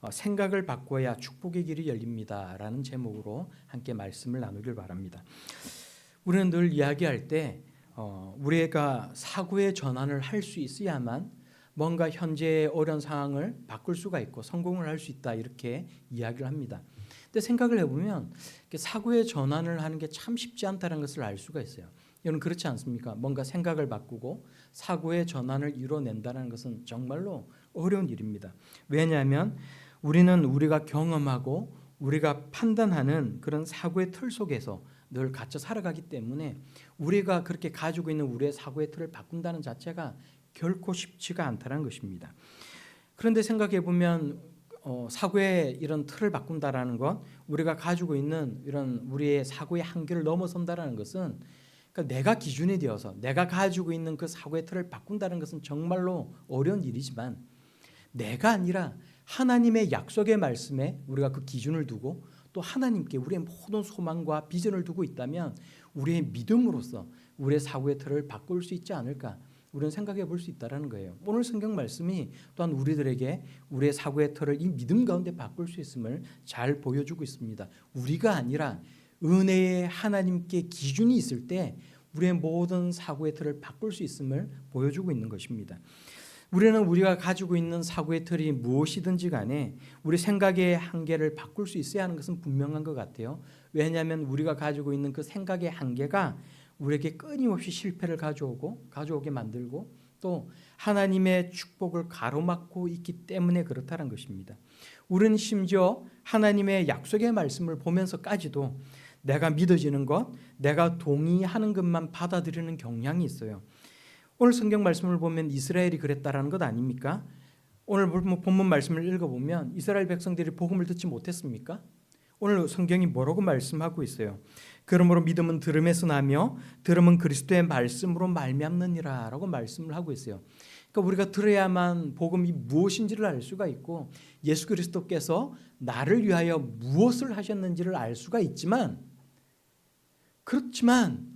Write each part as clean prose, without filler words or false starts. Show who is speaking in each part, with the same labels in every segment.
Speaker 1: 생각을 바꿔야 축복의 길이 열립니다라는 제목으로 함께 말씀을 나누길 바랍니다. 우리는 늘 이야기할 때 우리가 사고의 전환을 할 수 있어야만 뭔가 현재의 어려운 상황을 바꿀 수가 있고 성공을 할 수 있다, 이렇게 이야기를 합니다. 근데 생각을 해보면 사고의 전환을 하는 게 참 쉽지 않다는 것을 알 수가 있어요. 여러분 그렇지 않습니까? 뭔가 생각을 바꾸고 사고의 전환을 이뤄낸다는 것은 정말로 어려운 일입니다. 왜냐하면 우리는 우리가 경험하고 우리가 판단하는 그런 사고의 틀 속에서 늘 갇혀 살아가기 때문에 우리가 그렇게 가지고 있는 우리의 사고의 틀을 바꾼다는 자체가 결코 쉽지가 않다는 것입니다. 그런데 생각해 보면 사고의 이런 틀을 바꾼다라는 것, 우리가 가지고 있는 이런 우리의 사고의 한계를 넘어선다라는 것은, 그러니까 내가 기준이 되어서 내가 가지고 있는 그 사고의 틀을 바꾼다는 것은 정말로 어려운 일이지만, 내가 아니라 하나님의 약속의 말씀에 우리가 그 기준을 두고 또 하나님께 우리의 모든 소망과 비전을 두고 있다면 우리의 믿음으로써 우리의 사고의 틀을 바꿀 수 있지 않을까, 우리는 생각해 볼 수 있다는 거예요. 오늘 성경 말씀이 또한 우리들에게 우리의 사고의 틀을 이 믿음 가운데 바꿀 수 있음을 잘 보여주고 있습니다. 우리가 아니라 은혜의 하나님께 기준이 있을 때 우리의 모든 사고의 틀을 바꿀 수 있음을 보여주고 있는 것입니다. 우리는 우리가 가지고 있는 사고의 틀이 무엇이든지 간에 우리 생각의 한계를 바꿀 수 있어야 하는 것은 분명한 것 같아요. 왜냐하면 우리가 가지고 있는 그 생각의 한계가 우리에게 끊임없이 실패를 가져오게 만들고 또 하나님의 축복을 가로막고 있기 때문에 그렇다는 것입니다. 우리는 심지어 하나님의 약속의 말씀을 보면서까지도 내가 믿어지는 것, 내가 동의하는 것만 받아들이는 경향이 있어요. 오늘 성경 말씀을 보면 이스라엘이 그랬다라는 것 아닙니까? 오늘 본문 말씀을 읽어보면 이스라엘 백성들이 복음을 듣지 못했습니까? 오늘 성경이 뭐라고 말씀하고 있어요? 그러므로 믿음은 들음에서 나며 들음은 그리스도의 말씀으로 말미암느니라 라고 말씀을 하고 있어요. 그러니까 우리가 들어야만 복음이 무엇인지를 알 수가 있고 예수 그리스도께서 나를 위하여 무엇을 하셨는지를 알 수가 있지만, 그렇지만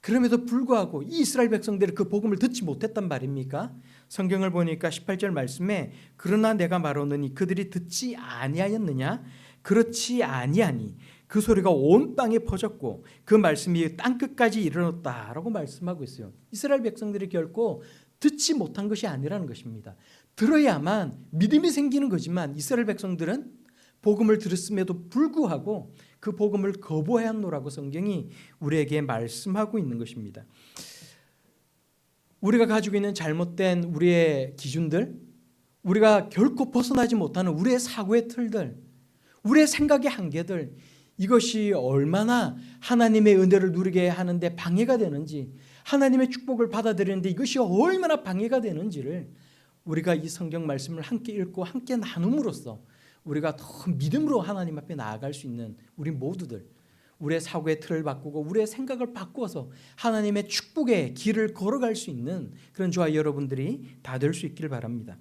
Speaker 1: 그럼에도 불구하고 이 이스라엘 백성들이 그 복음을 듣지 못했단 말입니까? 성경을 보니까 18절 말씀에 그러나 내가 말하노니 그들이 듣지 아니하였느냐? 그렇지 아니하니 그 소리가 온 땅에 퍼졌고 그 말씀이 땅끝까지 이르렀다라고 말씀하고 있어요. 이스라엘 백성들이 결코 듣지 못한 것이 아니라는 것입니다. 들어야만 믿음이 생기는 거지만 이스라엘 백성들은 복음을 들었음에도 불구하고 그 복음을 거부하였노라고 성경이 우리에게 말씀하고 있는 것입니다. 우리가 가지고 있는 잘못된 우리의 기준들, 우리가 결코 벗어나지 못하는 우리의 사고의 틀들, 우리의 생각의 한계들, 이것이 얼마나 하나님의 은혜를 누리게 하는데 방해가 되는지, 하나님의 축복을 받아들이는데 이것이 얼마나 방해가 되는지를 우리가 이 성경 말씀을 함께 읽고 함께 나눔으로써 우리가 더 믿음으로 하나님 앞에 나아갈 수 있는 우리 모두들, 우리의 사고의 틀을 바꾸고 우리의 생각을 바꾸어서 하나님의 축복의 길을 걸어갈 수 있는 그런 저와 여러분들이 다 될 수 있기를 바랍니다.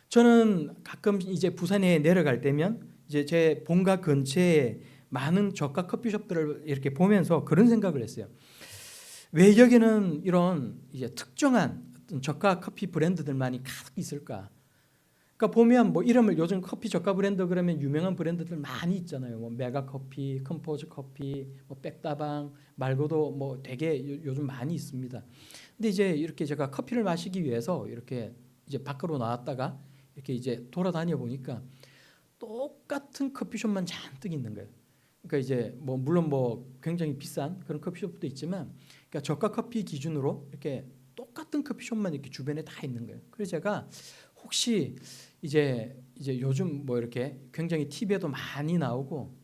Speaker 1: 저는 가끔 이제 부산에 내려갈 때면 이제 제 본가 근처에 많은 저가 커피숍들을 이렇게 보면서 그런 생각을 했어요. 왜 여기는 이런 이제 특정한 어떤 저가 커피 브랜드들만이 가득 있을까? 그러니까 보면 뭐 이름을 요즘 커피 저가 브랜드 그러면 유명한 브랜드들 많이 있잖아요. 뭐 메가 커피, 컴포즈 커피, 뭐 백다방 말고도 뭐 되게 요즘 많이 있습니다. 근데 이제 이렇게 제가 커피를 마시기 위해서 이렇게 이제 밖으로 나왔다가 이렇게 이제 돌아다녀 보니까 똑같은 커피숍만 잔뜩 있는 거예요. 그러니까 이제 뭐 물론 뭐 굉장히 비싼 그런 커피숍도 있지만, 그러니까 저가 커피 기준으로 이렇게 똑같은 커피숍만 이렇게 주변에 다 있는 거예요. 그래서 제가 혹시 이제 요즘 뭐 이렇게 굉장히 TV에도 많이 나오고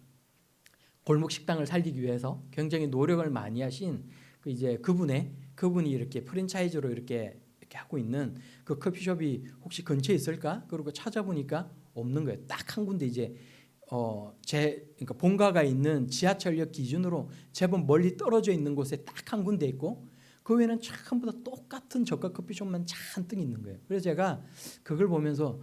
Speaker 1: 골목 식당을 살리기 위해서 굉장히 노력을 많이 하신 그 이제 그분이 이렇게 프랜차이즈로 이렇게 하고 있는 그 커피숍이 혹시 근처에 있을까? 그리고 찾아보니까 없는 거예요. 딱 한 군데 이제 그러니까 본가가 있는 지하철역 기준으로 제법 멀리 떨어져 있는 곳에 딱 한 군데 있고 그 외에는 전부 다 똑같은 저가 커피숍만 잔뜩 있는 거예요. 그래서 제가 그걸 보면서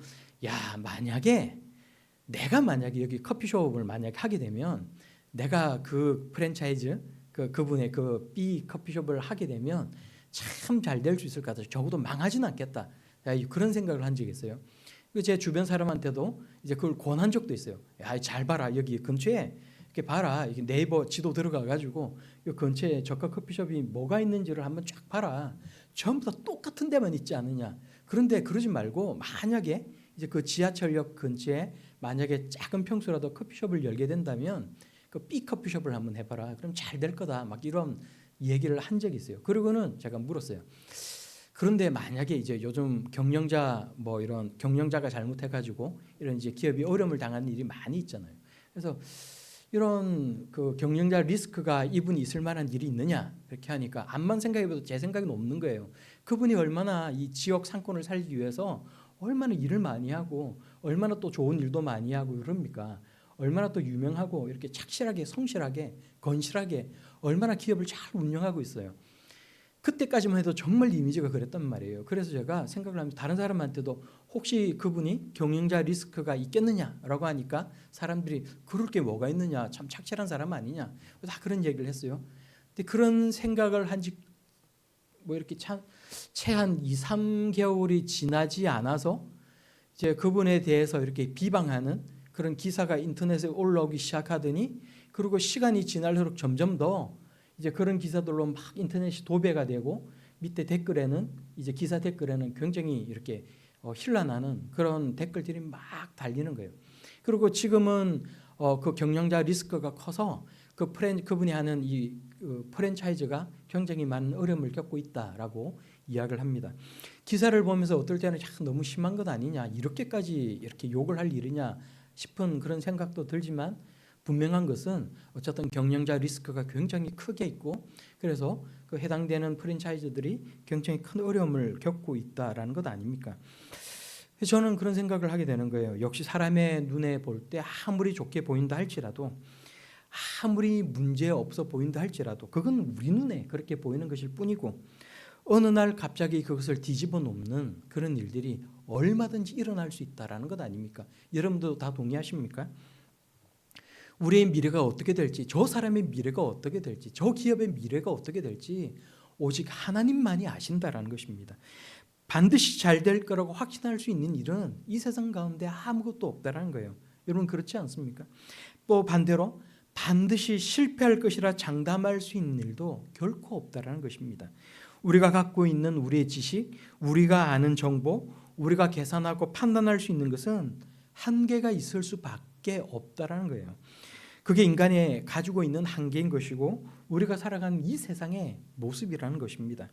Speaker 1: 내가 만약에 여기 커피숍을 만약에 하게 되면 내가 그 프랜차이즈 그분의 그 B 커피숍을 하게 되면 참 잘 될 수 있을 것 같아요. 적어도 망하지는 않겠다. 그런 생각을 한 적이 있어요. 제 주변 사람한테도 이제 그걸 권한 적도 있어요. 야, 잘 봐라. 여기 근처에 이렇게 봐라. 이게 네이버 지도 들어가 가지고 이 근처에 저가 커피숍이 뭐가 있는지를 한번 쫙 봐라. 전부 다 똑같은 데만 있지 않느냐. 그런데 그러지 말고 만약에 이제 그 지하철역 근처에 만약에 작은 평수라도 커피숍을 열게 된다면 그 B 커피숍을 한번 해봐라. 그럼 잘 될 거다. 막 이런 얘기를 한 적이 있어요. 그러고는 제가 물었어요. 그런데 만약에 이제 요즘 경영자 뭐 이런 경영자가 잘못해가지고 이런 이제 기업이 어려움을 당하는 일이 많이 있잖아요. 그래서 이런 그 경영자 리스크가 이분이 있을 만한 일이 있느냐 이렇게 하니까 암만 생각해봐도 제 생각은 없는 거예요. 그분이 얼마나 이 지역 상권을 살기 위해서 얼마나 일을 많이 하고 얼마나 또 좋은 일도 많이 하고 그럽니까? 얼마나 또 유명하고 이렇게 착실하게 성실하게 건실하게 얼마나 기업을 잘 운영하고 있어요. 그때까지만 해도 정말 이미지가 그랬단 말이에요. 그래서 제가 생각을 하면서 다른 사람한테도 혹시 그분이 경영자 리스크가 있겠느냐라고 하니까 사람들이 그럴 게 뭐가 있느냐, 참 착실한 사람 아니냐, 다 그런 얘기를 했어요. 근데 그런 생각을 한 지 뭐 이렇게 채 한 2, 3개월이 지나지 않아서 이제 그분에 대해서 이렇게 비방하는 그런 기사가 인터넷에 올라오기 시작하더니 그리고 시간이 지날수록 점점 더 이제 그런 기사들로 막 인터넷이 도배가 되고 밑에 댓글에는 이제 기사 댓글에는 굉장히 이렇게 힐난하는 그런 댓글들이 막 달리는 거예요. 그리고 지금은 그 경영자 리스크가 커서 그분이 하는 이 프랜차이즈가 굉장히 많은 어려움을 겪고 있다라고 이야기를 합니다. 기사를 보면서 어떨 때는 너무 심한 것 아니냐, 이렇게까지 이렇게 욕을 할 일이냐 싶은 그런 생각도 들지만 분명한 것은 어쨌든 경영자 리스크가 굉장히 크게 있고 그래서 그 해당되는 프랜차이즈들이 굉장히 큰 어려움을 겪고 있다라는 것 아닙니까? 저는 그런 생각을 하게 되는 거예요. 역시 사람의 눈에 볼 때 아무리 좋게 보인다 할지라도 아무리 문제 없어 보인다 할지라도 그건 우리 눈에 그렇게 보이는 것일 뿐이고 어느 날 갑자기 그것을 뒤집어 놓는 그런 일들이 얼마든지 일어날 수 있다라는 것 아닙니까? 여러분도 다 동의하십니까? 우리의 미래가 어떻게 될지, 저 사람의 미래가 어떻게 될지, 저 기업의 미래가 어떻게 될지 오직 하나님만이 아신다라는 것입니다. 반드시 잘 될 거라고 확신할 수 있는 일은 이 세상 가운데 아무것도 없다라는 거예요. 여러분 그렇지 않습니까? 또 반대로 반드시 실패할 것이라 장담할 수 있는 일도 결코 없다라는 것입니다. 우리가 갖고 있는 우리의 지식, 우리가 아는 정보, 우리가 계산하고 판단할 수 있는 것은 한계가 있을 수밖에 없다라는 거예요. 그게 인간이 가지고 있는 한계인 것이고 우리가 살아가는 이 세상의 모습이라는 것입니다.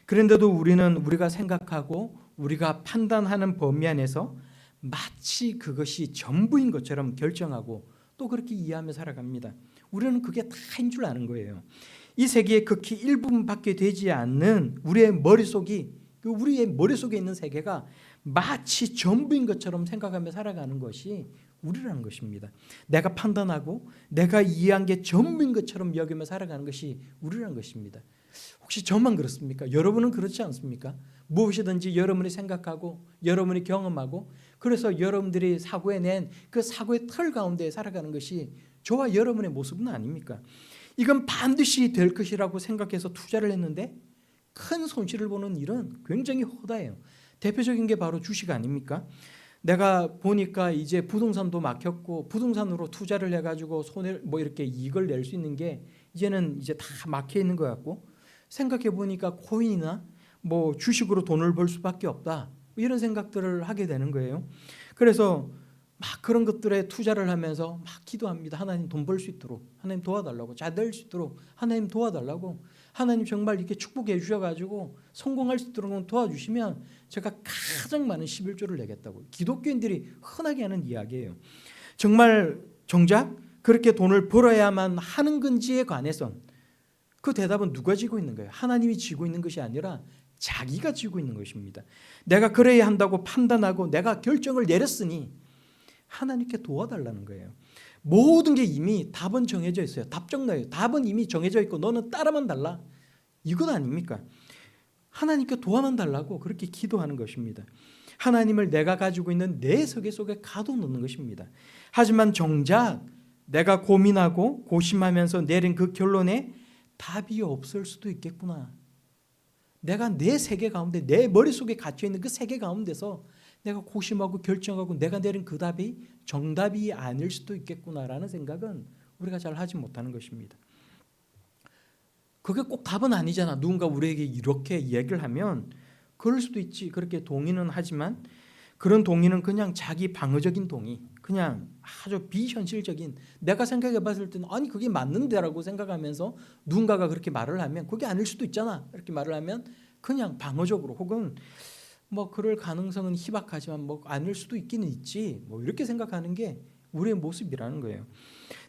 Speaker 1: 그런데도 우리는 우리가 생각하고 우리가 판단하는 범위 안에서 마치 그것이 전부인 것처럼 결정하고 또 그렇게 이해하며 살아갑니다. 우리는 그게 다인 줄 아는 거예요. 이 세계의 극히 일부분밖에 되지 않는 우리의 머릿속에 있는 세계가 마치 전부인 것처럼 생각하며 살아가는 것이 우리라는 것입니다. 내가 판단하고 내가 이해한 게 전부인 것처럼 여기며 살아가는 것이 우리라는 것입니다. 혹시 저만 그렇습니까? 여러분은 그렇지 않습니까? 무엇이든지 여러분이 생각하고 여러분이 경험하고 그래서 여러분들이 사고에 낸 그 사고의 틀 가운데 살아가는 것이 저와 여러분의 모습은 아닙니까? 이건 반드시 될 것이라고 생각해서 투자를 했는데 큰 손실을 보는 일은 굉장히 허다해요. 대표적인 게 바로 주식 아닙니까? 내가 보니까 이제 부동산도 막혔고 부동산으로 투자를 해가지고 손해 뭐 이렇게 이익을 낼 수 있는 게 이제는 이제 다 막혀 있는 것 같고 생각해 보니까 코인이나 뭐 주식으로 돈을 벌 수밖에 없다 이런 생각들을 하게 되는 거예요. 그래서 막 그런 것들에 투자를 하면서 막 기도합니다. 하나님 돈 벌 수 있도록 하나님 도와달라고 잘 될 수 있도록 하나님 도와달라고 하나님 정말 이렇게 축복해 주셔가지고 성공할 수 있도록 도와주시면 제가 가장 많은 11조를 내겠다고 기독교인들이 흔하게 하는 이야기예요. 정말 정작 그렇게 돈을 벌어야만 하는 건지에 관해선 그 대답은 누가 지고 있는 거예요? 하나님이 지고 있는 것이 아니라 자기가 지고 있는 것입니다. 내가 그래야 한다고 판단하고 내가 결정을 내렸으니 하나님께 도와달라는 거예요. 모든 게 이미 답은 정해져 있어요. 답정너예요. 답은 이미 정해져 있고 너는 따라만 달라. 이건 아닙니까? 하나님께 도와만 달라고 그렇게 기도하는 것입니다. 하나님을 내가 가지고 있는 내 세계 속에 가둬놓는 것입니다. 하지만 정작 내가 고민하고 고심하면서 내린 그 결론에 답이 없을 수도 있겠구나. 내가 내 세계 가운데 내 머릿속에 갇혀있는 그 세계 가운데서 내가 고심하고 결정하고 내가 내린 그 답이 정답이 아닐 수도 있겠구나라는 생각은 우리가 잘 하지 못하는 것입니다. 그게 꼭 답은 아니잖아. 누군가 우리에게 이렇게 얘기를 하면 그럴 수도 있지. 그렇게 동의는 하지만 그런 동의는 그냥 자기 방어적인 동의, 그냥 아주 비현실적인, 내가 생각해 봤을 때는 아니 그게 맞는데라고 생각하면서 누군가가 그렇게 말을 하면 그게 아닐 수도 있잖아 이렇게 말을 하면 그냥 방어적으로, 혹은 뭐 그럴 가능성은 희박하지만 뭐 아닐 수도 있기는 있지, 뭐 이렇게 생각하는 게 우리의 모습이라는 거예요.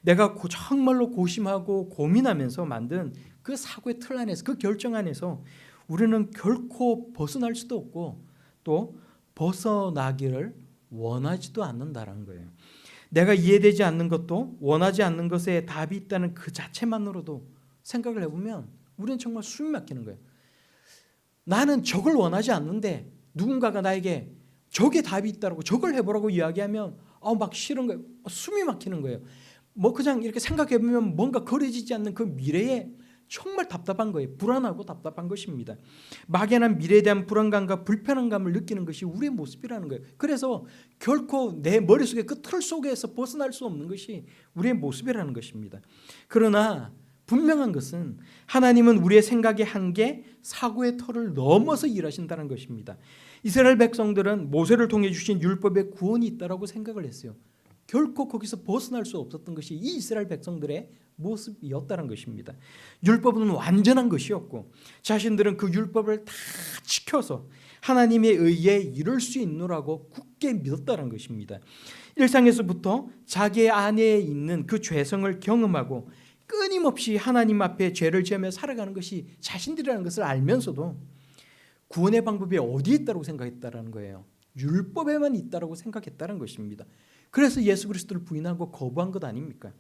Speaker 1: 내가 정말로 고심하고 고민하면서 만든 그 사고의 틀 안에서, 그 결정 안에서 우리는 결코 벗어날 수도 없고 또 벗어나기를 원하지도 않는다는 거예요. 내가 이해되지 않는 것도 원하지 않는 것에 답이 있다는 그 자체만으로도 생각을 해보면 우리는 정말 숨이 막히는 거예요. 나는 저걸 원하지 않는데 누군가가 나에게 저게 답이 있다고 저걸 해보라고 이야기하면 막 싫은 거예요. 숨이 막히는 거예요. 뭐 그냥 이렇게 생각해보면 뭔가 그려지지 않는 그 미래에 정말 답답한 거예요. 불안하고 답답한 것입니다. 막연한 미래에 대한 불안감과 불편함을 느끼는 것이 우리의 모습이라는 거예요. 그래서 결코 내 머릿속의 그 틀 속에서 벗어날 수 없는 것이 우리의 모습이라는 것입니다. 그러나 분명한 것은 하나님은 우리의 생각의 한계, 사고의 틀을 넘어서 일하신다는 것입니다. 이스라엘 백성들은 모세를 통해 주신 율법에 구원이 있다고 생각을 했어요. 결코 거기서 벗어날 수 없었던 것이 이 이스라엘 백성들의 모습이었다는 것입니다. 율법은 완전한 것이었고 자신들은 그 율법을 다 지켜서 하나님의 의에 이룰 수 있노라고 굳게 믿었다는 것입니다. 일상에서부터 자기 안에 있는 그 죄성을 경험하고 끊임없이 하나님 앞에 죄를 지으며 살아가는 것이 자신들이라는 것을 알면서도 구원의 방법이 어디에 있다고 생각했다는 거예요. 율법에만 있다고 생각했다는 것입니다. 그래서 예수 그리스도를 부인하고 거부한 것 아닙니까?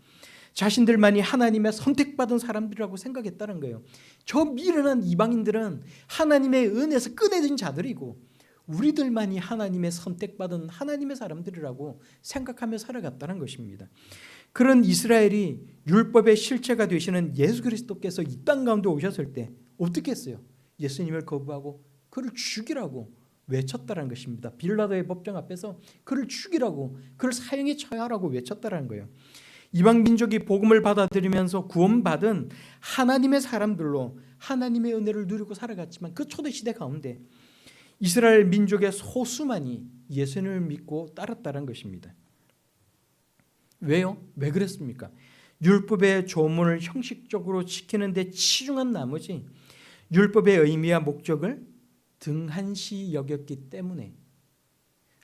Speaker 1: 자신들만이 하나님의 선택받은 사람들이라고 생각했다는 거예요. 저 미련한 이방인들은 하나님의 은혜에서 꺼내진 자들이고 우리들만이 하나님의 선택받은 하나님의 사람들이라고 생각하며 살아갔다는 것입니다. 그런 이스라엘이 율법의 실체가 되시는 예수 그리스도께서 이 땅 가운데 오셨을 때 어떻게 했어요? 예수님을 거부하고 그를 죽이라고 외쳤다는 것입니다. 빌라도의 법정 앞에서 그를 죽이라고, 그를 사형에 처하라고 외쳤다는 거예요. 이방 민족이 복음을 받아들이면서 구원받은 하나님의 사람들로 하나님의 은혜를 누리고 살아갔지만 그 초대 시대 가운데 이스라엘 민족의 소수만이 예수님을 믿고 따랐다는 것입니다. 왜요? 왜 그랬습니까? 율법의 조문을 형식적으로 지키는 데 치중한 나머지 율법의 의미와 목적을 등한시 여겼기 때문에,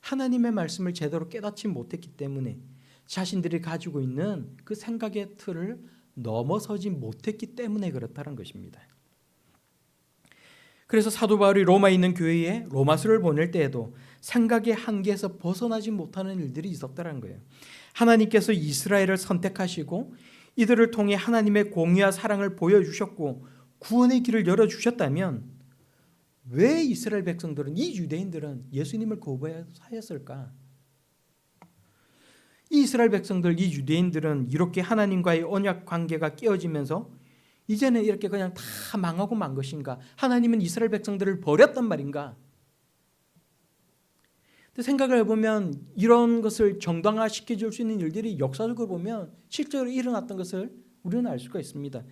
Speaker 1: 하나님의 말씀을 제대로 깨닫지 못했기 때문에, 자신들이 가지고 있는 그 생각의 틀을 넘어서지 못했기 때문에 그렇다는 것입니다. 그래서 사도 바울이 로마에 있는 교회에 로마서를 보낼 때에도 생각의 한계에서 벗어나지 못하는 일들이 있었다는 거예요. 하나님께서 이스라엘을 선택하시고 이들을 통해 하나님의 공의와 사랑을 보여주셨고 구원의 길을 열어주셨다면 왜 이스라엘 백성들은, 이 유대인들은 예수님을 거부하였을까? 이 이스라엘 백성들, 이 유대인들은 이렇게 하나님과의 언약 관계가 깨어지면서 이제는 이렇게 그냥 다 망하고 만 것인가? 하나님은 이스라엘 백성들을 버렸단 말인가? 근데 생각을 해보면 이런 것을 정당화시켜줄 수 있는 일들이 역사적으로 보면 실제로 일어났던 것을 우리는 알 수가 있습니다.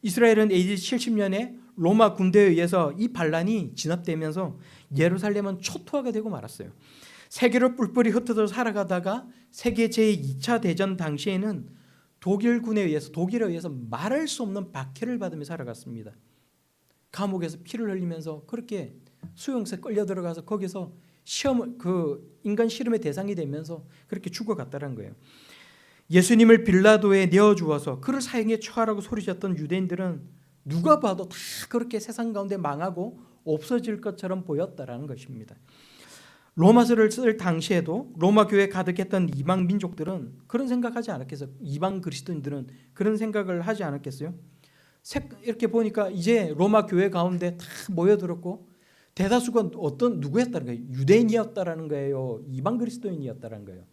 Speaker 1: 이스라엘은 AD 70년에 로마 군대에 의해서 이 반란이 진압되면서 예루살렘은 초토화가 되고 말았어요. 세계로 뿔뿔이 흩어져 살아가다가 세계 제2차 대전 당시에는 독일에 의해서 말할 수 없는 박해를 받으며 살아갔습니다. 감옥에서 피를 흘리면서 그렇게 수용소에 끌려 들어가서 거기서 인간 실험의 대상이 되면서 그렇게 죽어갔다는 거예요. 예수님을 빌라도에 내어주어서 그를 사형에 처하라고 소리쳤던 유대인들은 누가 봐도 다 그렇게 세상 가운데 망하고 없어질 것처럼 보였다라는 것입니다. 로마서를 쓸 당시에도 로마 교회에 가득했던 이방 민족들은 그런 생각하지 않았겠어요? 이방 그리스도인들은 그런 생각을 하지 않았겠어요? 이렇게 보니까 이제 로마 교회 가운데 다 모여들었고 대다수가 누구였다는 거예요? 유대인이었다라는 거예요? 이방 그리스도인이었다라는 거예요?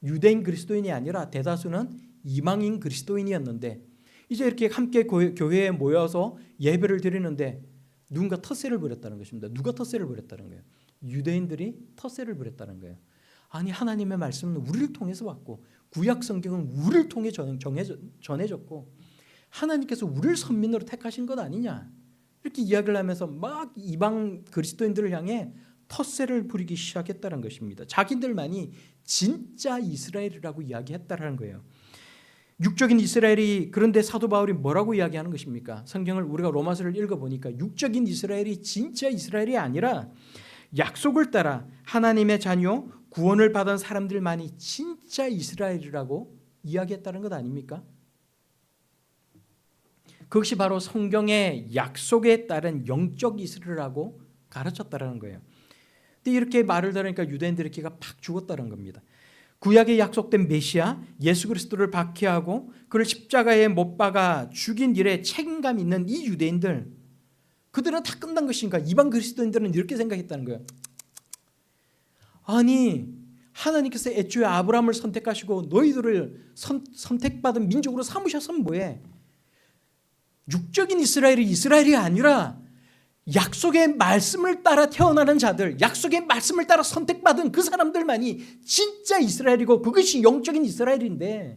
Speaker 1: 유대인 그리스도인이 아니라 대다수는 이방인 그리스도인이었는데 이제 이렇게 함께 교회에 모여서 예배를 드리는데 누군가 텃세를 부렸다는 것입니다. 누가 텃세를 부렸다는 거예요? 유대인들이 텃세를 부렸다는 거예요. 아니 하나님의 말씀은 우리를 통해서 왔고 구약 성경은 우리를 통해 전해졌고 하나님께서 우리를 선민으로 택하신 것 아니냐 이렇게 이야기를 하면서 막 이방 그리스도인들을 향해 텃세를 부리기 시작했다는 것입니다. 자기들만이 진짜 이스라엘이라고 이야기했다는 거예요. 육적인 이스라엘이 그런데 사도 바울이 뭐라고 이야기하는 것입니까? 성경을 우리가 로마서를 읽어보니까 육적인 이스라엘이 진짜 이스라엘이 아니라 약속을 따라 하나님의 자녀 구원을 받은 사람들만이 진짜 이스라엘이라고 이야기했다는 것 아닙니까? 그것이 바로 성경의 약속에 따른 영적 이스라엘이라고 가르쳤다는 거예요. 근데 이렇게 말을 들으니까 유대인들의 기가 팍 죽었다는 겁니다. 구약에 약속된 메시아 예수 그리스도를 박해하고 그를 십자가에 못 박아 죽인 일에 책임감 있는 이 유대인들, 그들은 다 끝난 것인가? 이방 그리스도인들은 이렇게 생각했다는 거예요. 아니 하나님께서 애초에 아브라함을 선택하시고 너희들을 선택받은 민족으로 삼으셨으면 뭐해? 육적인 이스라엘이 아니라 약속의 말씀을 따라 태어나는 자들, 약속의 말씀을 따라 선택받은 그 사람들만이 진짜 이스라엘이고 그것이 영적인 이스라엘인데,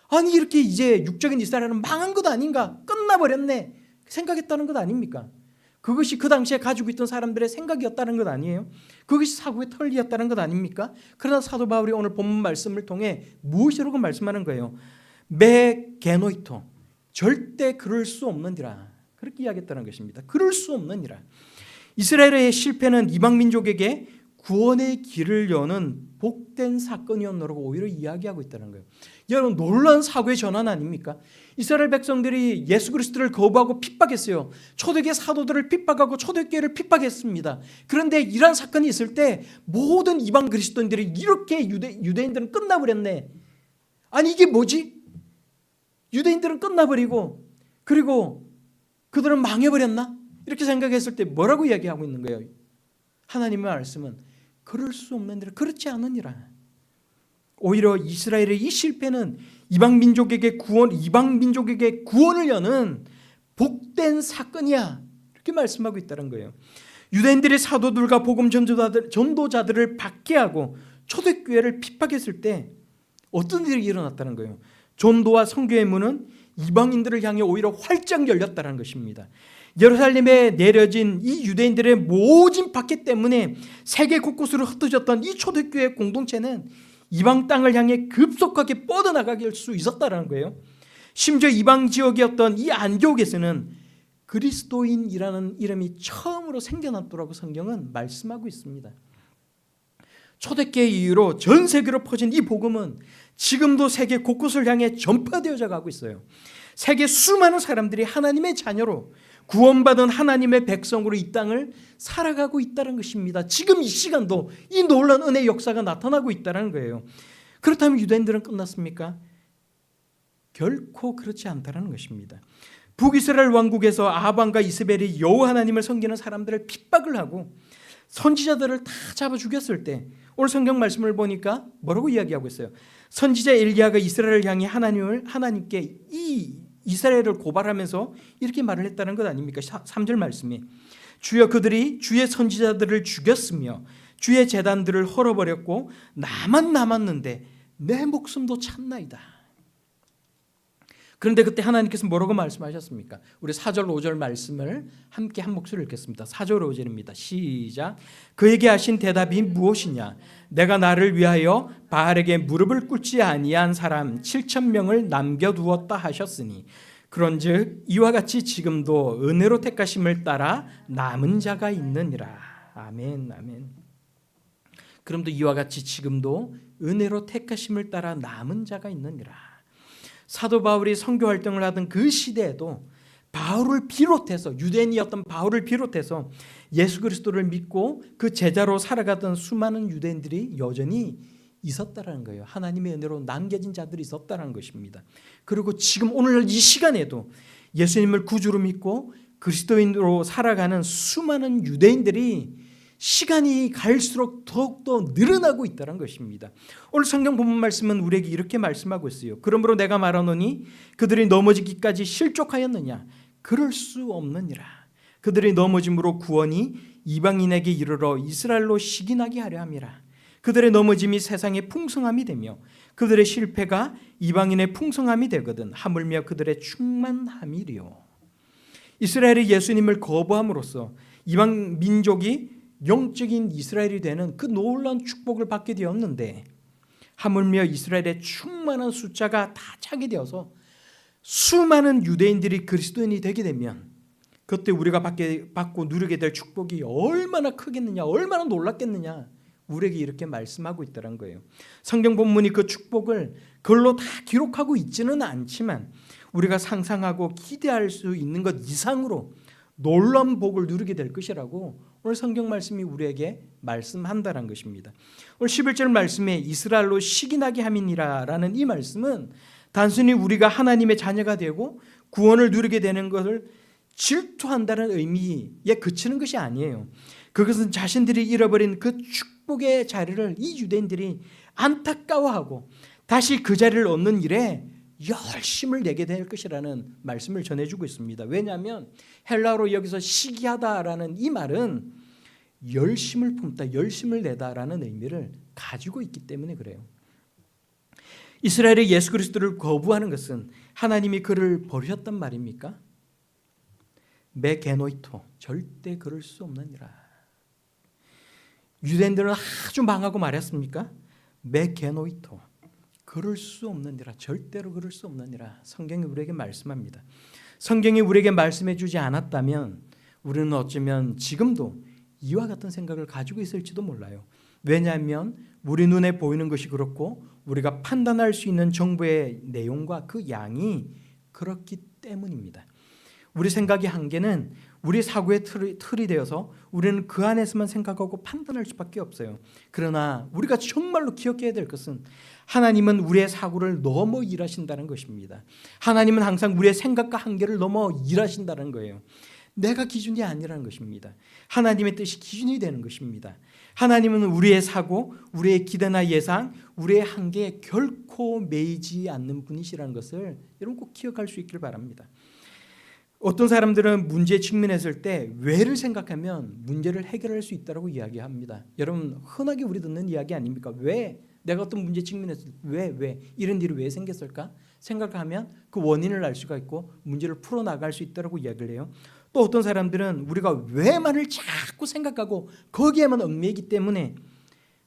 Speaker 1: 아니 이렇게 이제 육적인 이스라엘은 망한 것 아닌가? 끝나버렸네 생각했다는 것 아닙니까? 그것이 그 당시에 가지고 있던 사람들의 생각이었다는 것 아니에요? 그것이 사고의 털리였다는 것 아닙니까? 그러나 사도 바울이 오늘 본문 말씀을 통해 무엇이라고 말씀하는 거예요? 메게노이토, 절대 그럴 수 없느니라, 그렇게 이야기했다는 것입니다. 그럴 수 없느니라. 이스라엘의 실패는 이방 민족에게 구원의 길을 여는 복된 사건이었노라고 오히려 이야기하고 있다는 거예요. 여러분 놀라운 사고의 전환 아닙니까? 이스라엘 백성들이 예수 그리스도를 거부하고 핍박했어요. 초대교회 사도들을 핍박하고 초대교회를 핍박했습니다. 그런데 이러한 사건이 있을 때 모든 이방 그리스도인들이 이렇게 유대인들은 끝나버렸네. 아니 이게 뭐지? 유대인들은 끝나버리고 그리고 그들은 망해버렸나? 이렇게 생각했을 때 뭐라고 이야기하고 있는 거예요? 하나님의 말씀은 그럴 수 없느니라, 그렇지 않으니라. 오히려 이스라엘의 이 실패는 이방 민족에게 구원을 여는 복된 사건이야, 이렇게 말씀하고 있다는 거예요. 유대인들의 사도들과 복음 전도자들을 박해하고 초대교회를 핍박했을 때 어떤 일이 일어났다는 거예요? 전도와 선교의 문은 이방인들을 향해 오히려 활짝 열렸다는 것입니다. 예루살렘에 내려진 이 유대인들의 모진 박해 때문에 세계 곳곳으로 흩어졌던 이 초대교회 공동체는 이방 땅을 향해 급속하게 뻗어나가게 수 있었다는 거예요. 심지어 이방 지역이었던 이 안디옥에서는 그리스도인이라는 이름이 처음으로 생겨났더라고 성경은 말씀하고 있습니다. 초대교회 이후로 전 세계로 퍼진 이 복음은 지금도 세계 곳곳을 향해 전파되어져 가고 있어요. 세계 수많은 사람들이 하나님의 자녀로 구원받은 하나님의 백성으로 이 땅을 살아가고 있다는 것입니다. 지금 이 시간도 이 놀라운 은혜의 역사가 나타나고 있다는 거예요. 그렇다면 유대인들은 끝났습니까? 결코 그렇지 않다는 것입니다. 북이스라엘 왕국에서 아합왕과 이세벨이 여호와 하나님을 섬기는 사람들을 핍박을 하고 선지자들을 다 잡아 죽였을 때 오늘 성경 말씀을 보니까 뭐라고 이야기하고 있어요? 선지자 엘리야가 이스라엘을 향해 하나님께 이 이스라엘을 고발하면서 이렇게 말을 했다는 것 아닙니까? 3절 말씀에 주여 그들이 주의 선지자들을 죽였으며 주의 제단들을 헐어버렸고 나만 남았는데 내 목숨도 참나이다. 그런데 그때 하나님께서 뭐라고 말씀하셨습니까? 우리 4절 5절 말씀을 함께 한 목소리로 읽겠습니다. 4절 5절입니다. 시작. 그에게 하신 대답이 무엇이냐? 내가 나를 위하여 바알에게 무릎을 꿇지 아니한 사람 7,000명을 남겨두었다 하셨으니 그런즉 이와 같이 지금도 은혜로 택하심을 따라 남은 자가 있느니라. 아멘, 아멘. 그럼도 이와 같이 지금도 은혜로 택하심을 따라 남은 자가 있느니라. 사도 바울이 선교 활동을 하던 그 시대에도 바울을 비롯해서 유대인이었던 바울을 비롯해서 예수 그리스도를 믿고 그 제자로 살아가던 수많은 유대인들이 여전히 있었다라는 거예요. 하나님의 은혜로 남겨진 자들이 있었다는 것입니다. 그리고 지금 오늘날 이 시간에도 예수님을 구주로 믿고 그리스도인으로 살아가는 수많은 유대인들이 시간이 갈수록 더욱더 늘어나고 있다는 것입니다. 오늘 성경 본문 말씀은 우리에게 이렇게 말씀하고 있어요. 그러므로 내가 말하노니 그들이 넘어지기까지 실족하였느냐? 그럴 수 없느니라. 그들이 넘어짐으로 구원이 이방인에게 이르러 이스라엘로 시기나게 하려 함이라. 그들의 넘어짐이 세상의 풍성함이 되며 그들의 실패가 이방인의 풍성함이 되거든 하물며 그들의 충만함이리요. 이스라엘이 예수님을 거부함으로써 이방 민족이 영적인 이스라엘이 되는 그 놀라운 축복을 받게 되었는데, 하물며 이스라엘의 충만한 숫자가 다 차게 되어서 수많은 유대인들이 그리스도인이 되게 되면 그때 우리가 받고 누리게 될 축복이 얼마나 크겠느냐, 얼마나 놀랍겠느냐, 우리에게 이렇게 말씀하고 있다는 거예요. 성경 본문이 그 축복을 글로 다 기록하고 있지는 않지만 우리가 상상하고 기대할 수 있는 것 이상으로 놀라운 복을 누리게 될 것이라고 오늘 성경 말씀이 우리에게 말씀한다는 것입니다. 오늘 11절 말씀에 이스라엘로 시기나게 함이니라 라는 이 말씀은 단순히 우리가 하나님의 자녀가 되고 구원을 누리게 되는 것을 질투한다는 의미에 그치는 것이 아니에요. 그것은 자신들이 잃어버린 그 축복의 자리를 이 유대인들이 안타까워하고 다시 그 자리를 얻는 일에 열심을 내게 될 것이라는 말씀을 전해주고 있습니다. 왜냐하면 헬라어로 여기서 시기하다라는 이 말은 열심을 품다, 열심을 내다라는 의미를 가지고 있기 때문에 그래요. 이스라엘이 예수 그리스도를 거부하는 것은 하나님이 그를 버리셨단 말입니까? 메게노이토, 절대 그럴 수 없느니라. 유대인들은 아주 망하고 말했습니까? 메게노이토, 그럴 수 없느니라, 절대로 그럴 수 없느니라. 성경이 우리에게 말씀합니다. 성경이 우리에게 말씀해 주지 않았다면 우리는 어쩌면 지금도 이와 같은 생각을 가지고 있을지도 몰라요. 왜냐하면 우리 눈에 보이는 것이 그렇고 우리가 판단할 수 있는 정보의 내용과 그 양이 그렇기 때문입니다. 우리 생각의 한계는 우리 사고의 틀이 되어서 우리는 그 안에서만 생각하고 판단할 수밖에 없어요. 그러나 우리가 정말로 기억해야 될 것은 하나님은 우리의 사고를 넘어 일하신다는 것입니다. 하나님은 항상 우리의 생각과 한계를 넘어 일하신다는 거예요. 내가 기준이 아니라는 것입니다. 하나님의 뜻이 기준이 되는 것입니다. 하나님은 우리의 사고, 우리의 기대나 예상, 우리의 한계에 결코 매이지 않는 분이시라는 것을 여러분 꼭 기억할 수 있길 바랍니다. 어떤 사람들은 문제에 직면했을 때 왜를 생각하면 문제를 해결할 수 있다고 이야기합니다. 여러분 흔하게 우리 듣는 이야기 아닙니까? 왜? 내가 어떤 문제에 직면했을 때 왜? 이런 일이 왜 생겼을까? 생각하면 그 원인을 알 수가 있고 문제를 풀어나갈 수 있다고 이야기를 해요. 또 어떤 사람들은 우리가 왜만을 자꾸 생각하고 거기에만 얽매이기 때문에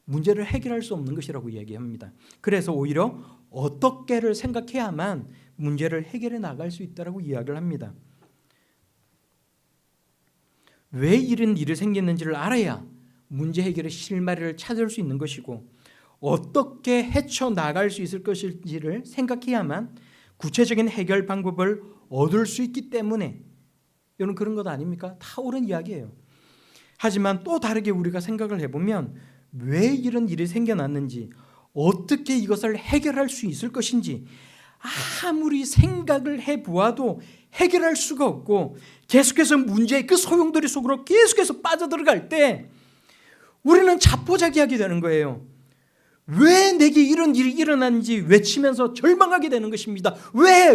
Speaker 1: 문제를 해결할 수 없는 것이라고 이야기합니다. 그래서 오히려 어떻게를 생각해야만 문제를 해결해 나갈 수 있다고 이야기를 합니다. 왜 이런 일이 생겼는지를 알아야 문제 해결의 실마리를 찾을 수 있는 것이고 어떻게 헤쳐나갈 수 있을 것인지를 생각해야만 구체적인 해결 방법을 얻을 수 있기 때문에 여러분 그런 것 아닙니까? 다 옳은 이야기예요. 하지만 또 다르게 우리가 생각을 해보면 왜 이런 일이 생겨났는지 어떻게 이것을 해결할 수 있을 것인지 아무리 생각을 해보아도 해결할 수가 없고 계속해서 문제의 그 소용돌이 속으로 계속해서 빠져들어갈 때 우리는 자포자기하게 되는 거예요. 왜 내게 이런 일이 일어났는지 외치면서 절망하게 되는 것입니다. 왜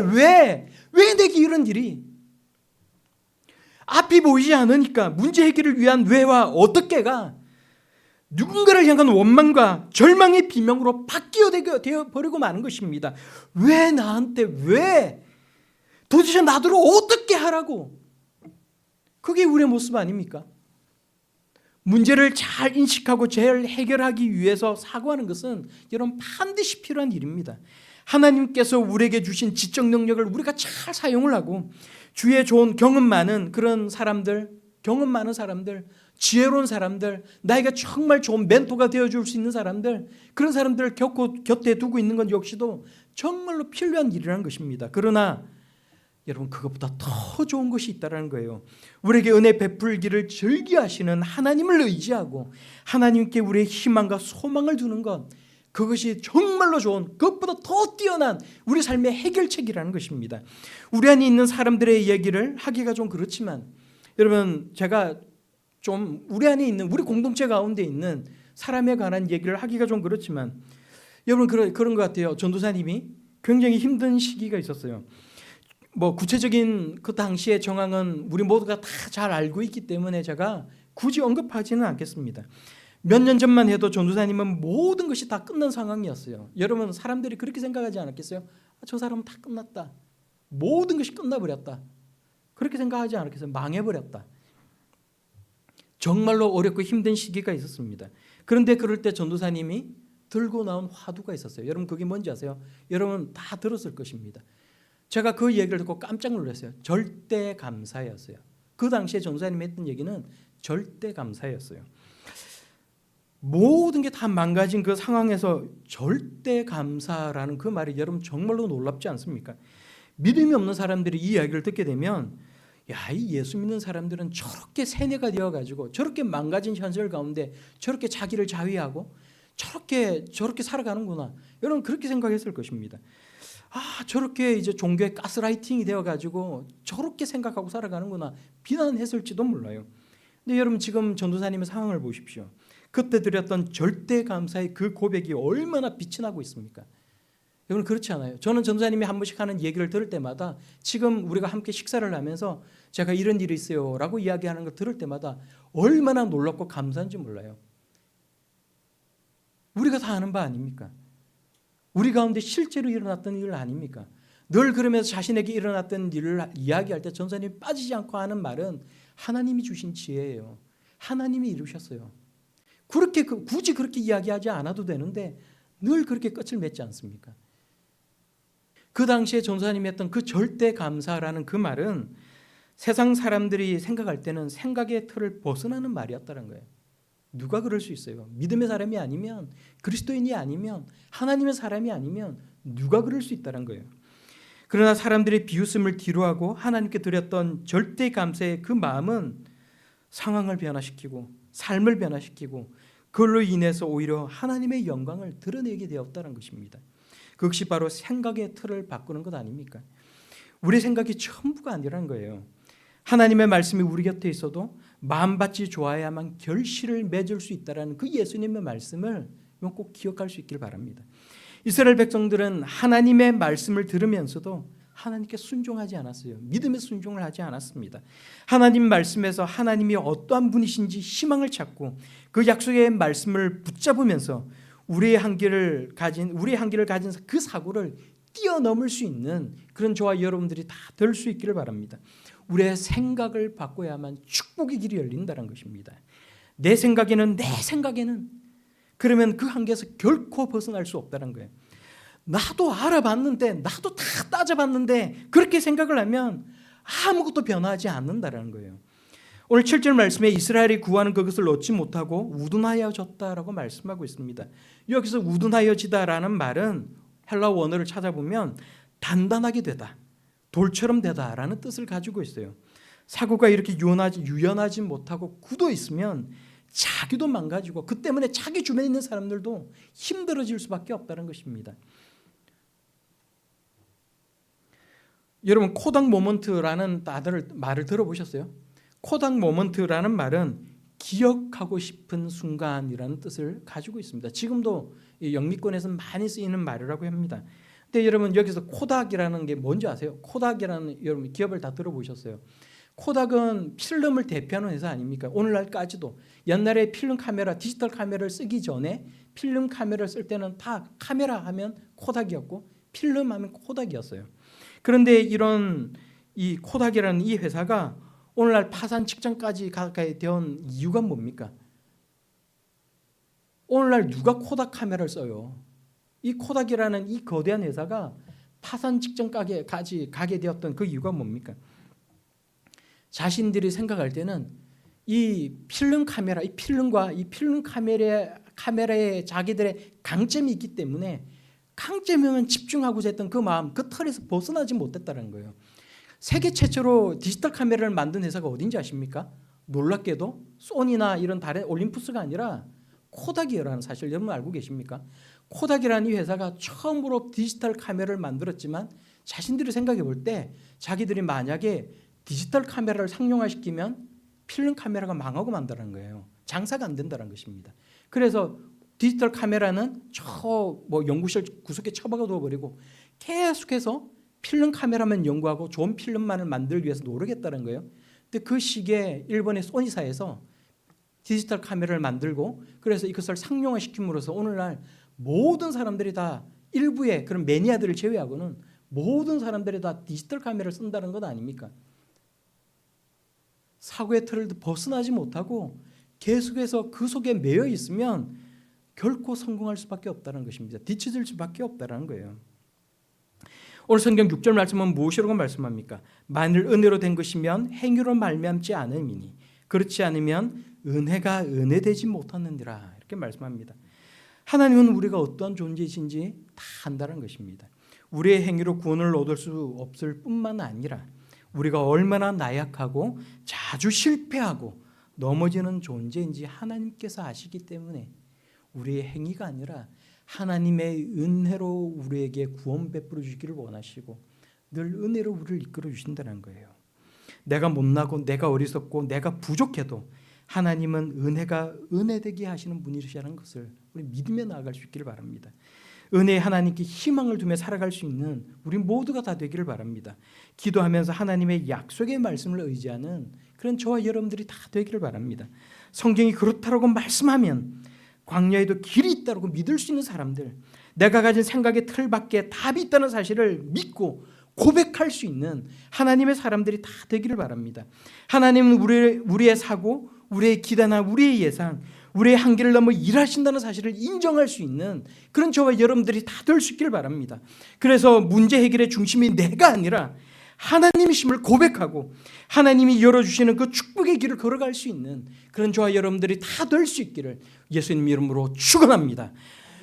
Speaker 1: 내게 이런 일이? 앞이 보이지 않으니까 문제 해결을 위한 왜와 어떻게가 누군가를 향한 원망과 절망의 비명으로 바뀌어 버리고 마는 것입니다. 왜 나한테 왜? 도대체 나더러 어떻게 하라고? 그게 우리의 모습 아닙니까? 문제를 잘 인식하고 잘 해결하기 위해서 사고하는 것은 여러분 반드시 필요한 일입니다. 하나님께서 우리에게 주신 지적 능력을 우리가 잘 사용을 하고 주위에 좋은 경험 많은 그런 사람들, 경험 많은 사람들, 지혜로운 사람들, 나에게 정말 좋은 멘토가 되어줄 수 있는 사람들, 그런 사람들을 곁에 두고 있는 건 역시도 정말로 필요한 일이라는 것입니다. 그러나 여러분 그것보다 더 좋은 것이 있다는 거예요. 우리에게 은혜 베풀기를 즐겨하시는 하나님을 의지하고 하나님께 우리의 희망과 소망을 두는 것, 그것이 정말로 좋은, 그것보다 더 뛰어난 우리 삶의 해결책이라는 것입니다. 우리 안에 있는 사람들의 얘기를 하기가 좀 그렇지만 여러분 제가 좀 우리 안에 있는 우리 공동체 가운데 있는 사람에 관한 얘기를 하기가 좀 그렇지만 여러분 그런 것 같아요. 전도사님이 굉장히 힘든 시기가 있었어요. 뭐 구체적인 그 당시의 정황은 우리 모두가 다 잘 알고 있기 때문에 제가 굳이 언급하지는 않겠습니다. 몇 년 전만 해도 전도사님은 모든 것이 다 끝난 상황이었어요. 여러분, 사람들이 그렇게 생각하지 않았겠어요? 저 사람은 다 끝났다. 모든 것이 끝나버렸다. 그렇게 생각하지 않았겠어요? 망해버렸다. 정말로 어렵고 힘든 시기가 있었습니다. 그런데 그럴 때 전도사님이 들고 나온 화두가 있었어요. 여러분, 그게 뭔지 아세요? 여러분 다 들었을 것입니다. 제가 그 얘기를 듣고 깜짝 놀랐어요. 절대 감사였어요. 그 당시에 전도사님이 했던 얘기는 절대 감사였어요. 모든 게 다 망가진 그 상황에서 절대 감사라는 그 말이 여러분 정말로 놀랍지 않습니까? 믿음이 없는 사람들이 이 이야기를 듣게 되면, 야, 이 예수 믿는 사람들은 저렇게 세뇌가 되어가지고 저렇게 망가진 현실 가운데 저렇게 자기를 자위하고 저렇게 살아가는구나. 여러분 그렇게 생각했을 것입니다. 저렇게 이제 종교의 가스라이팅이 되어가지고 저렇게 생각하고 살아가는구나 비난했을지도 몰라요. 근데 여러분 지금 전도사님의 상황을 보십시오. 그때 드렸던 절대 감사의 그 고백이 얼마나 빛이 나고 있습니까? 여러분 그렇지 않아요? 저는 전도사님이 한 번씩 하는 얘기를 들을 때마다, 지금 우리가 함께 식사를 하면서 제가 이런 일이 있어요 라고 이야기하는 걸 들을 때마다 얼마나 놀랍고 감사한지 몰라요. 우리가 다 아는 바 아닙니까? 우리 가운데 실제로 일어났던 일 아닙니까? 늘 그러면서 자신에게 일어났던 일을 이야기할 때 전도사님이 빠지지 않고 하는 말은 하나님이 주신 지혜예요. 하나님이 이루셨어요. 굳이 그렇게 이야기하지 않아도 되는데 늘 그렇게 끝을 맺지 않습니까? 그 당시에 전도사님이 했던 그 절대 감사라는 그 말은 세상 사람들이 생각할 때는 생각의 틀을 벗어나는 말이었다는 거예요. 누가 그럴 수 있어요? 믿음의 사람이 아니면, 그리스도인이 아니면, 하나님의 사람이 아니면 누가 그럴 수 있다는 거예요. 그러나 사람들의 비웃음을 뒤로하고 하나님께 드렸던 절대 감사의 그 마음은 상황을 변화시키고 삶을 변화시키고 그걸로 인해서 오히려 하나님의 영광을 드러내게 되었다는 것입니다. 그것이 바로 생각의 틀을 바꾸는 것 아닙니까? 우리 생각이 전부가 아니라는 거예요. 하나님의 말씀이 우리 곁에 있어도 마음밭이 좋아야만 결실을 맺을 수 있다는 그 예수님의 말씀을 꼭 기억할 수 있길 바랍니다. 이스라엘 백성들은 하나님의 말씀을 들으면서도 하나님께 순종하지 않았어요. 믿음의 순종을 하지 않았습니다. 하나님 말씀에서 하나님이 어떠한 분이신지 희망을 찾고 그 약속의 말씀을 붙잡으면서 우리의 한계를 가진 그 사고를 뛰어넘을 수 있는 그런 저와 여러분들이 다 될 수 있기를 바랍니다. 우리의 생각을 바꿔야만 축복의 길이 열린다는 것입니다. 내 생각에는 그러면 그 한계에서 결코 벗어날 수 없다는 거예요. 나도 알아봤는데, 나도 다 따져봤는데 그렇게 생각을 하면 아무것도 변하지 않는다는 거예요. 오늘 7절 말씀에 이스라엘이 구하는 그것을 얻지 못하고 우둔하여졌다라고 말씀하고 있습니다. 여기서 우둔하여지다라는 말은 헬라 원어를 찾아보면 단단하게 되다, 돌처럼 되다라는 뜻을 가지고 있어요. 사고가 이렇게 유연하지 못하고 굳어 있으면 자기도 망가지고 그 때문에 자기 주변에 있는 사람들도 힘들어질 수밖에 없다는 것입니다. 여러분 코닥 모먼트라는 말을 들어보셨어요? 코닥 모먼트라는 말은 기억하고 싶은 순간이라는 뜻을 가지고 있습니다. 지금도 영미권에서 많이 쓰이는 말이라고 합니다. 근데 여러분 여기서 코닥이라는 게 뭔지 아세요? 코닥이라는 여러분 기업을 다 들어보셨어요? 코닥은 필름을 대표하는 회사 아닙니까? 오늘날까지도 옛날에 필름 카메라, 디지털 카메라를 쓰기 전에 필름 카메라를 쓸 때는 다 카메라 하면 코닥이었고 필름 하면 코닥이었어요. 그런데 이 코닥이라는 이 회사가 오늘날 파산 직전까지 가까이 되온 이유가 뭡니까? 오늘날 누가 코닥 카메라를 써요? 이 코닥이라는 이 거대한 회사가 파산 직전까지 가게 되었던 그 이유가 뭡니까? 자신들이 생각할 때는 이 필름 카메라, 이 필름과 이 필름 카메라에 자기들의 강점이 있기 때문에 강점에만 집중하고자 했던 그 마음, 그 틀에서 벗어나지 못했다는 거예요. 세계 최초로 디지털 카메라를 만든 회사가 어딘지 아십니까? 놀랍게도 소니나 이런 다른 올림푸스가 아니라 코닥이라는 사실 여러분 알고 계십니까? 코닥이라는 이 회사가 처음으로 디지털 카메라를 만들었지만 자신들이 생각해 볼 때 자기들이 만약에 디지털 카메라를 상용화시키면 필름 카메라가 망하고 만다는 거예요. 장사가 안 된다는 것입니다. 그래서 디지털 카메라는 연구실 구석에 처박아 둬버리고 계속해서 필름 카메라만 연구하고 좋은 필름만을 만들기 위해서 노력했다는 거예요. 근데 그 시기에 일본의 소니사에서 디지털 카메라를 만들고 그래서 이것을 상용화시킴으로써 오늘날 모든 사람들이 다 일부의 그런 매니아들을 제외하고는 모든 사람들이 다 디지털 카메라를 쓴다는 것 아닙니까? 사고의 틀을 벗어나지 못하고 계속해서 그 속에 매여 있으면 결코 성공할 수밖에 없다는 것입니다. 뒤처질 수밖에 없다는 거예요. 오늘 성경 6절 말씀은 무엇이라고 말씀합니까? 만일 은혜로 된 것이면 행위로 말미암지 않음이니 그렇지 않으면 은혜가 은혜되지 못하느니라 이렇게 말씀합니다. 하나님은 우리가 어떠한 존재이신지 다 안다는 것입니다. 우리의 행위로 구원을 얻을 수 없을 뿐만 아니라 우리가 얼마나 나약하고 자주 실패하고 넘어지는 존재인지 하나님께서 아시기 때문에 우리의 행위가 아니라 하나님의 은혜로 우리에게 구원 베풀어 주시기를 원하시고 늘 은혜로 우리를 이끌어 주신다는 거예요. 내가 못나고 내가 어리석고 내가 부족해도 하나님은 은혜가 은혜되게 하시는 분이시라는 것을 우리 믿으며 나아갈 수 있기를 바랍니다. 은혜의 하나님께 희망을 두며 살아갈 수 있는 우리 모두가 다 되기를 바랍니다. 기도하면서 하나님의 약속의 말씀을 의지하는 그런 저와 여러분들이 다 되기를 바랍니다. 성경이 그렇다라고 말씀하면 광야에도 길이 있다고 믿을 수 있는 사람들, 내가 가진 생각의 틀 밖에 답이 있다는 사실을 믿고 고백할 수 있는 하나님의 사람들이 다 되기를 바랍니다. 하나님은 우리의 사고, 우리의 기대나 우리의 예상, 우리의 한계를 넘어 일하신다는 사실을 인정할 수 있는 그런 저와 여러분들이 다 될 수 있기를 바랍니다. 그래서 문제 해결의 중심이 내가 아니라 하나님이심을 고백하고 하나님이 열어주시는 그 축복의 길을 걸어갈 수 있는 그런 저와 여러분들이 다 될 수 있기를 예수님 이름으로 축원합니다.